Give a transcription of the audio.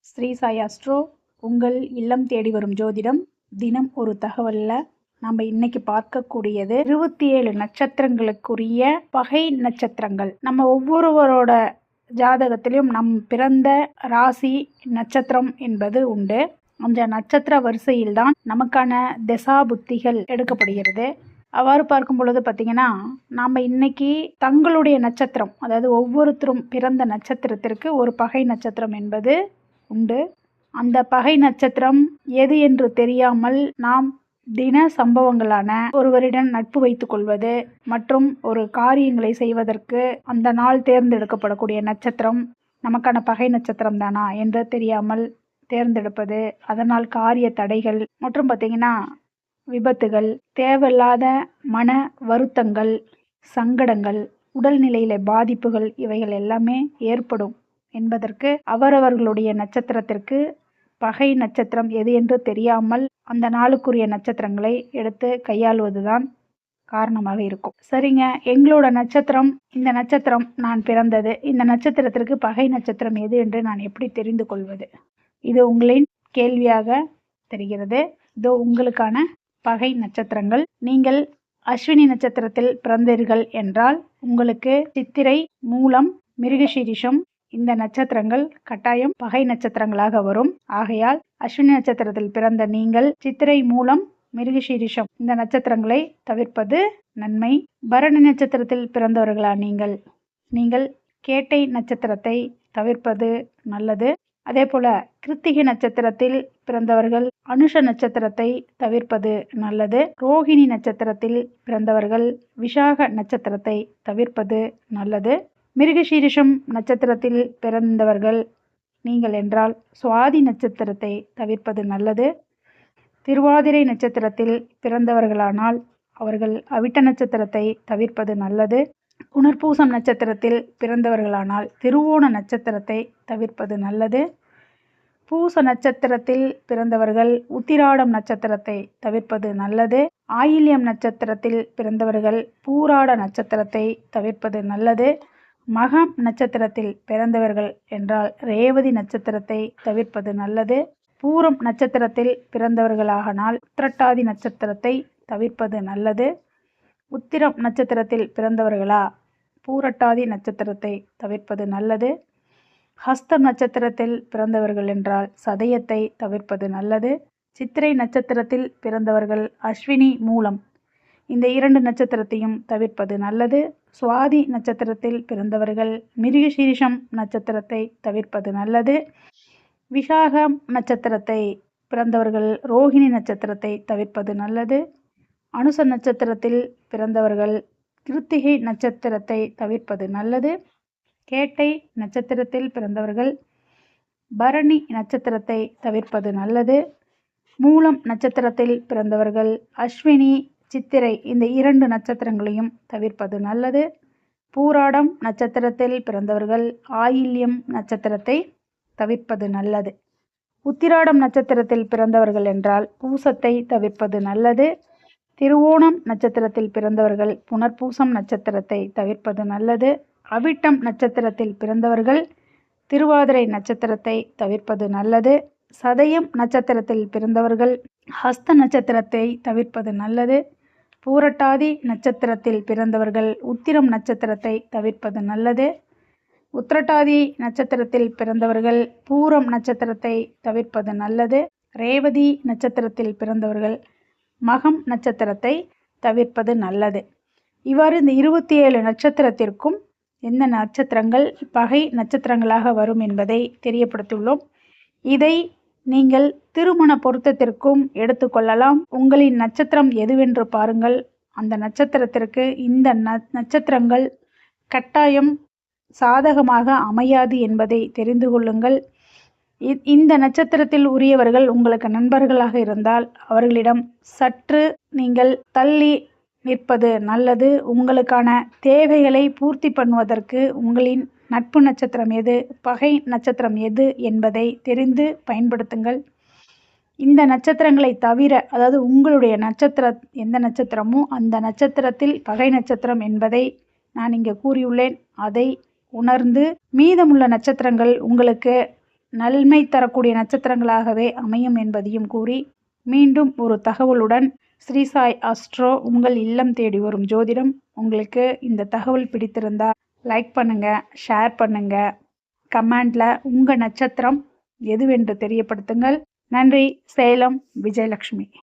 Sri Sai astro உங்கள் இல்லம் தேடி வரும் ஜோதிடம். தினம் ஒரு தகவலில் நம்ம இன்னைக்கு பார்க்கக்கூடியது 27 நட்சத்திரங்களுக்குரிய பகை நட்சத்திரங்கள். நம்ம ஒவ்வொருவரோட ஜாதகத்திலும் நம் பிறந்த ராசி நட்சத்திரம் என்பது உண்டு. அந்த நட்சத்திர வரிசையில்தான் நமக்கான திசா புத்திகள் எடுக்கப்படுகிறது. அவ்வாறு பார்க்கும் பொழுது பார்த்தீங்கன்னா, நாம் இன்னைக்கு தங்களுடைய நட்சத்திரம், அதாவது ஒவ்வொருத்தரும் பிறந்த நட்சத்திரத்திற்கு ஒரு பகை நட்சத்திரம் என்பது உண்டு. அந்த பகை நட்சத்திரம் எது என்று தெரியாமல் நாம் தின சம்பவங்களான ஒருவரிடம் நட்பு வைத்துக் கொள்வது மற்றும் ஒரு காரியங்களை செய்வதற்கு அந்த நாள் தேர்ந்தெடுக்கப்படக்கூடிய நட்சத்திரம் நமக்கான பகை நட்சத்திரம் தானா என்று தெரியாமல் தேர்ந்தெடுப்பது, அதனால் காரிய தடைகள் மற்றும் பார்த்தீங்கன்னா விபத்துகள், தேவையில்லாத மன வருத்தங்கள், சங்கடங்கள், உடல்நிலையில பாதிப்புகள் இவைகள் எல்லாமே ஏற்படும் என்பதற்கு அவரவர்களுடைய நட்சத்திரத்திற்கு பகை நட்சத்திரம் எது என்று தெரியாமல் அந்த நாளுக்குரிய நட்சத்திரங்களை எடுத்து கையாளுவதுதான் காரணமாக இருக்கும். சரிங்க, எங்களோட நட்சத்திரம் இந்த நட்சத்திரம், நான் பிறந்தது இந்த நட்சத்திரத்திற்கு பகை நட்சத்திரம் எது என்று நான் எப்படி தெரிந்து கொள்வது? இது உங்களின் கேள்வியாக தெரிகிறது. இதோ உங்களுக்கான பகை நட்சத்திரங்கள். நீங்கள் அஸ்வினி நட்சத்திரத்தில் பிறந்தீர்கள் என்றால் உங்களுக்கு சித்திரை, மூலம், மிருகசீரிஷம் இந்த நட்சத்திரங்கள் கட்டாயம் பகை நட்சத்திரங்களாக வரும். ஆகையால் அஸ்வினி நட்சத்திரத்தில் பிறந்த நீங்கள் சித்திரை, மூலம், மிருகசீரிஷம் இந்த நட்சத்திரங்களை தவிர்ப்பது நன்மை. பரணி நட்சத்திரத்தில் பிறந்தவர்களா நீங்கள் கேட்டை நட்சத்திரத்தை தவிர்ப்பது நல்லது. அதே போல கிருத்திகை நட்சத்திரத்தில் பிறந்தவர்கள் அனுஷ நட்சத்திரத்தை தவிர்ப்பது நல்லது. ரோகிணி நட்சத்திரத்தில் பிறந்தவர்கள் விஷாக நட்சத்திரத்தை தவிர்ப்பது நல்லது. மிருகசீரிஷம் நட்சத்திரத்தில் பிறந்தவர்கள் நீங்கள் என்றால் சுவாதி நட்சத்திரத்தை தவிர்ப்பது நல்லது. திருவாதிரை நட்சத்திரத்தில் பிறந்தவர்களானால் அவர்கள் அவிட்ட நட்சத்திரத்தை தவிர்ப்பது நல்லது. புனர்பூசம் நட்சத்திரத்தில் பிறந்தவர்களானால் திருவோண நட்சத்திரத்தை தவிர்ப்பது நல்லது. பூச நட்சத்திரத்தில் பிறந்தவர்கள் உத்திராடம் நட்சத்திரத்தை தவிர்ப்பது நல்லது. ஆயில்யம் நட்சத்திரத்தில் பிறந்தவர்கள் பூராட நட்சத்திரத்தை தவிர்ப்பது நல்லது. மகம் நட்சத்திரத்தில் பிறந்தவர்கள் என்றால் ரேவதி நட்சத்திரத்தை தவிர்ப்பது நல்லது. பூரம் நட்சத்திரத்தில் பிறந்தவர்களாகனால் உத்திரட்டாதி நட்சத்திரத்தை தவிர்ப்பது நல்லது. உத்திரம் நட்சத்திரத்தில் பிறந்தவர்களா பூரட்டாதி நட்சத்திரத்தை தவிர்ப்பது நல்லது. ஹஸ்தம் நட்சத்திரத்தில் பிறந்தவர்கள் என்றால் சதயத்தை தவிர்ப்பது நல்லது. சித்திரை நட்சத்திரத்தில் பிறந்தவர்கள் அஸ்வினி, மூலம் இந்த 2 நட்சத்திரத்தையும் தவிர்ப்பது நல்லது. சுவாதி நட்சத்திரத்தில் பிறந்தவர்கள் மிருகசீரிஷம் நட்சத்திரத்தை தவிர்ப்பது நல்லது. விசாகம் நட்சத்திரத்தை பிறந்தவர்கள் ரோகிணி நட்சத்திரத்தை தவிர்ப்பது நல்லது. அனுச நட்சத்திரத்தில் பிறந்தவர்கள் கிருத்திகை நட்சத்திரத்தை தவிர்ப்பது நல்லது. கேட்டை நட்சத்திரத்தில் பிறந்தவர்கள் பரணி நட்சத்திரத்தை தவிர்ப்பது நல்லது. மூலம் நட்சத்திரத்தில் பிறந்தவர்கள் அஸ்வினி, சித்திரை இந்த 2 நட்சத்திரங்களையும் தவிர்ப்பது நல்லது. பூராடம் நட்சத்திரத்தில் பிறந்தவர்கள் ஆயில்யம் நட்சத்திரத்தை தவிர்ப்பது நல்லது. உத்திராடம் நட்சத்திரத்தில் பிறந்தவர்கள் என்றால் பூசத்தை தவிர்ப்பது நல்லது. திருவோணம் நட்சத்திரத்தில் பிறந்தவர்கள் புனர்பூசம் நட்சத்திரத்தை தவிர்ப்பது நல்லது. அவிட்டம் நட்சத்திரத்தில் பிறந்தவர்கள் திருவாதிரை நட்சத்திரத்தை தவிர்ப்பது நல்லது. சதயம் நட்சத்திரத்தில் பிறந்தவர்கள் ஹஸ்த நட்சத்திரத்தை தவிர்ப்பது நல்லது. பூரட்டாதி நட்சத்திரத்தில் பிறந்தவர்கள் உத்திரம் நட்சத்திரத்தை தவிர்ப்பது நல்லது. உத்திரட்டாதி நட்சத்திரத்தில் பிறந்தவர்கள் பூரம் நட்சத்திரத்தை தவிர்ப்பது நல்லது. ரேவதி நட்சத்திரத்தில் பிறந்தவர்கள் மகம் நட்சத்திரத்தை தவிர்ப்பது நல்லது. இவ்வாறு இந்த 27 நட்சத்திரத்திற்கும் எந்த நட்சத்திரங்கள் பகை நட்சத்திரங்களாக வரும் என்பதை தெரியப்படுத்தியுள்ளோம். இதை நீங்கள் திருமண பொருத்தத்திற்கும் எடுத்துக்கொள்ளலாம். உங்களின் நட்சத்திரம் எதுவென்று பாருங்கள். அந்த நட்சத்திரத்திற்கு இந்த நட்சத்திரங்கள் கட்டாயம் சாதகமாக அமையாது என்பதை தெரிந்து கொள்ளுங்கள். இந்த நட்சத்திரத்தில் உரியவர்கள் உங்களுக்கு நண்பர்களாக இருந்தால் அவர்களிடம் சற்று நீங்கள் தள்ளி நிற்பது நல்லது. உங்களுக்கான தேவைகளை பூர்த்தி பண்ணுவதற்கு உங்களின் நட்பு நட்சத்திரம் எது, பகை நட்சத்திரம் எது என்பதை தெரிந்து பயன்படுத்துங்கள். இந்த நட்சத்திரங்களை தவிர, அதாவது உங்களுடைய நட்சத்திரம் எந்த நட்சத்திரமோ அந்த நட்சத்திரத்தில் பகை நட்சத்திரம் என்பதை நான் இங்கே கூறியுள்ளேன். அதை உணர்ந்து மீதமுள்ள நட்சத்திரங்கள் உங்களுக்கு நன்மை தரக்கூடிய நட்சத்திரங்களாகவே அமையும் என்பதையும் கூறி மீண்டும் ஒரு தகவலுடன் ஸ்ரீ சாய் ஆஸ்ட்ரோ உங்கள் இல்லம் தேடி வரும் ஜோதிடம். உங்களுக்கு இந்த தகவல் பிடித்திருந்தா லைக் பண்ணுங்க, ஷேர் பண்ணுங்க, கமெண்ட்ல உங்க நட்சத்திரம் எதுவென்று தெரியப்படுத்துங்கள். நன்றி. சேலம் விஜயலட்சுமி.